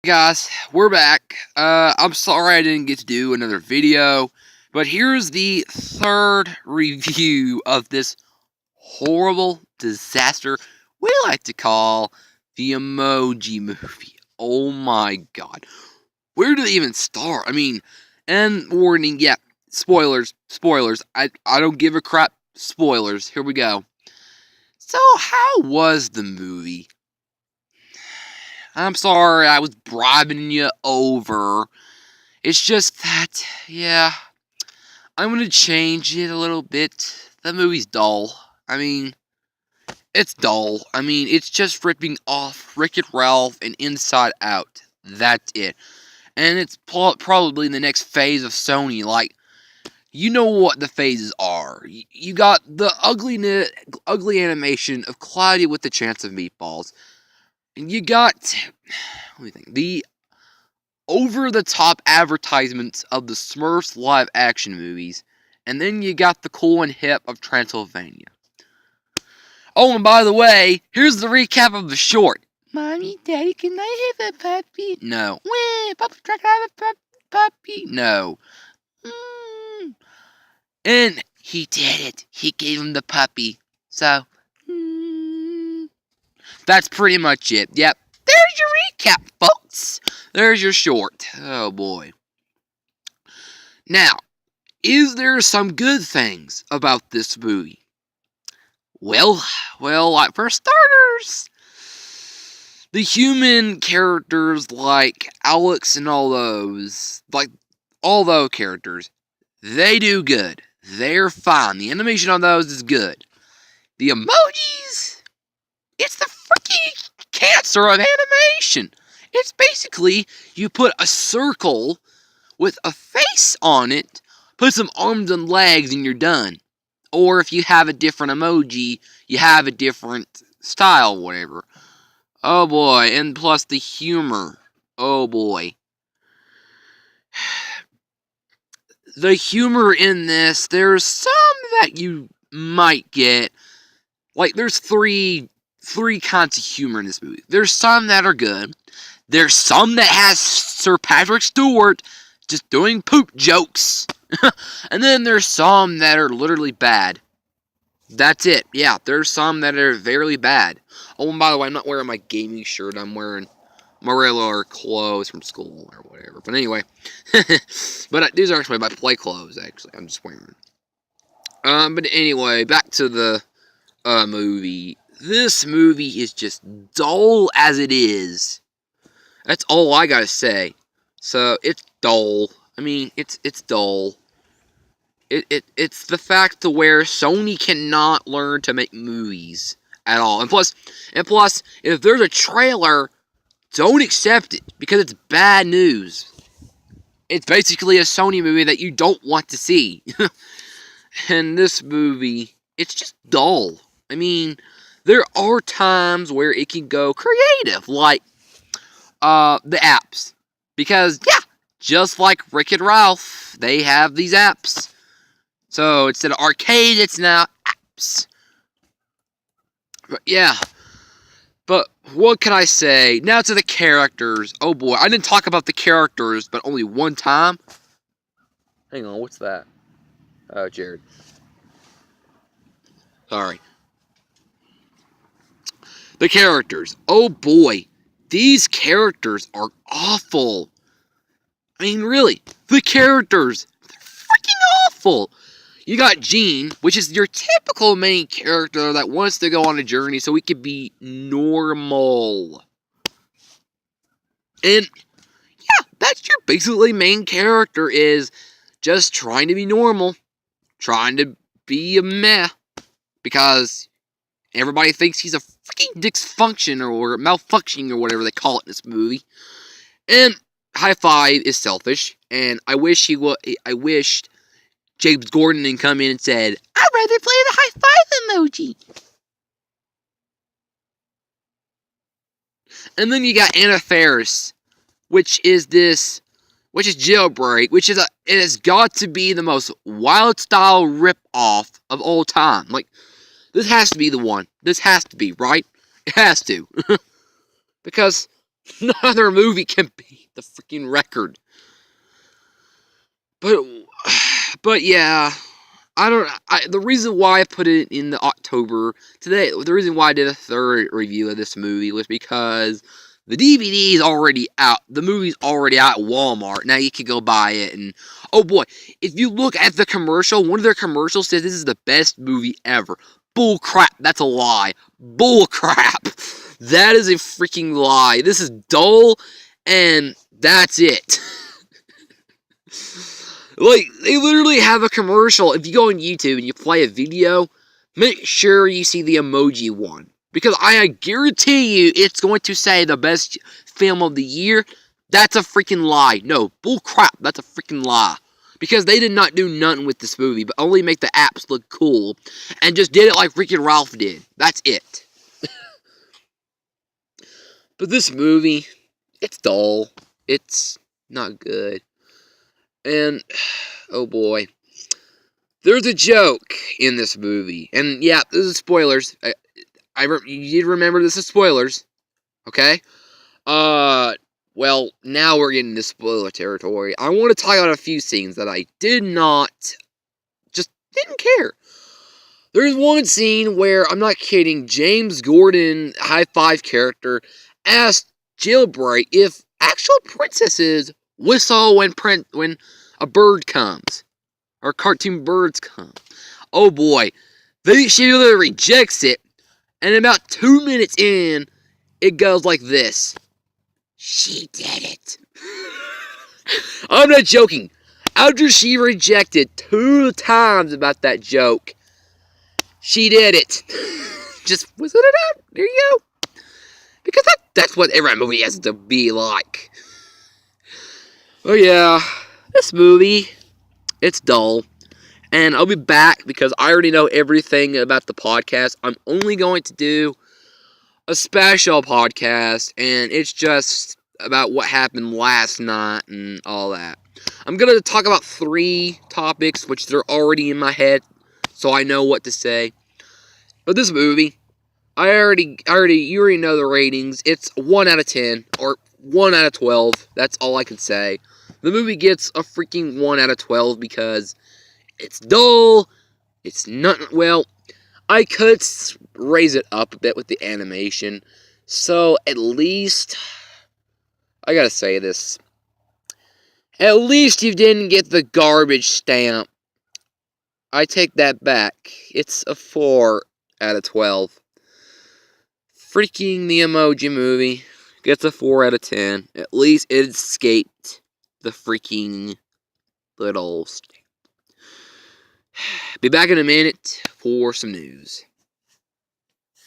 Guys, we're back. I'm sorry I didn't get to do another video, but here's the third review of this horrible disaster we like to call the Emoji Movie. Oh my god. Where do they even start? I mean, and warning, yeah, spoilers. I don't give a crap. Spoilers. Here we go. So, how was the movie? I'm sorry I was bribing you over. It's just that, yeah, I'm gonna change it a little bit. The movie's dull. I mean, it's dull. I mean, it's just ripping off Wreck-It Ralph and Inside Out. That's it. And it's probably the next phase of Sony. Like, you know what the phases are. You got the ugly animation of Cloudy with the Chance of Meatballs. And you got, let me think, the over-the-top advertisements of the Smurfs live-action movies, and then you got the cool and hip of Transylvania. Oh, and by the way, here's the recap of the short. Mommy, Daddy, can I have a puppy? No. Wah, Papa, can I have a puppy? No. And he did it. He gave him the puppy. So, that's pretty much it. Yep. There's your recap, folks. There's your short. Oh, boy. Now, is there some good things about this movie? Well, like for starters, the human characters like Alex and all those characters, they do good. They're fine. The animation on those is good. The emojis, it's the freaking cancer of animation. It's basically you put a circle with a face on it, put some arms and legs, and you're done. Or if you have a different emoji, you have a different style, whatever. Oh boy, and plus the humor. Oh boy. The humor in this, there's some that you might get. Like, there's three kinds of humor in this movie. There's some that are good. There's some that has Sir Patrick Stewart just doing poop jokes. And then there's some that are literally bad. That's it. Yeah, there's some that are very bad. Oh, and by the way, I'm not wearing my gaming shirt. I'm wearing my regular clothes from school or whatever. But anyway. But these are actually my play clothes, actually. I'm just wearing them. But anyway, back to the movie. This movie is just dull as it is. That's all I gotta say. So, it's dull. I mean, it's dull. It's the fact to where Sony cannot learn to make movies at all. And plus, if there's a trailer, don't accept it because it's bad news. It's basically a Sony movie that you don't want to see. And this movie, it's just dull. I mean, there are times where it can go creative, like the apps. Because, yeah, just like Wreck-It Ralph, they have these apps. So, instead of arcade, it's now apps. But, yeah. But, what can I say? Now to the characters. Oh, boy. I didn't talk about the characters, but only one time. Hang on, what's that? Oh, Jared. Sorry. The characters. Oh, boy. These characters are awful. I mean, really. The characters. They're freaking awful. You got Gene, which is your typical main character that wants to go on a journey so he can be normal. And, yeah, that's your basically main character is just trying to be normal. Trying to be a meh. Because everybody thinks he's a freaking dysfunction or malfunctioning or whatever they call it in this movie. And High Five is selfish. And I wished James Gordon didn't come in and said, I'd rather play the high five emoji. And then you got Anna Faris, which is Jailbreak, it has got to be the most wild style rip-off of all time. Like, this has to be the one. This has to be, right? It has to. Because No other movie can beat the freaking record. But yeah, the reason why I put it in the October today, the reason why I did a third review of this movie was because the DVD is already out. The movie's already out at Walmart. Now you can go buy it. And oh boy, if you look at the commercial, one of their commercials says this is the best movie ever. Bull crap. That's a lie. Bull crap. That is a freaking lie. This is dull, and that's it. Like, they literally have a commercial. If you go on YouTube and you play a video, make sure you see the emoji one. Because I guarantee you it's going to say the best film of the year. That's a freaking lie. No, bull crap. That's a freaking lie. Because they did not do nothing with this movie, but only make the apps look cool. And just did it like freaking Ralph did. That's it. But this movie, it's dull. It's not good. And, oh boy, there's a joke in this movie. And yeah, this is spoilers. You need to remember this is spoilers. Okay? Well, now we're getting into spoiler territory. I want to talk about a few scenes that I didn't care. There's one scene where, I'm not kidding, James Gordon, High Five character, asked Jailbreak if actual princesses whistle when a bird comes, or cartoon birds come. Oh boy, she literally rejects it, and about 2 minutes in, it goes like this. She did it. I'm not joking. After she rejected 2 times about that joke, she did it. Just whistle it out. There you go. Because that's what every movie has to be like. Oh yeah, this movie, it's dull. And I'll be back because I already know everything about the podcast. I'm only going to do a special podcast, and it's just about what happened last night and all that. I'm going to talk about 3 topics, which they're already in my head, so I know what to say. But this movie, you already know the ratings. It's 1 out of 10, or 1 out of 12. That's all I can say. The movie gets a freaking 1 out of 12 because it's dull. It's not, well, I could raise it up a bit with the animation. So, at least, I gotta say this. At least you didn't get the garbage stamp. I take that back. It's a 4 out of 12. Freaking the Emoji Movie gets a 4 out of 10. At least it escaped the freaking little stamp. Be back in a minute for some news.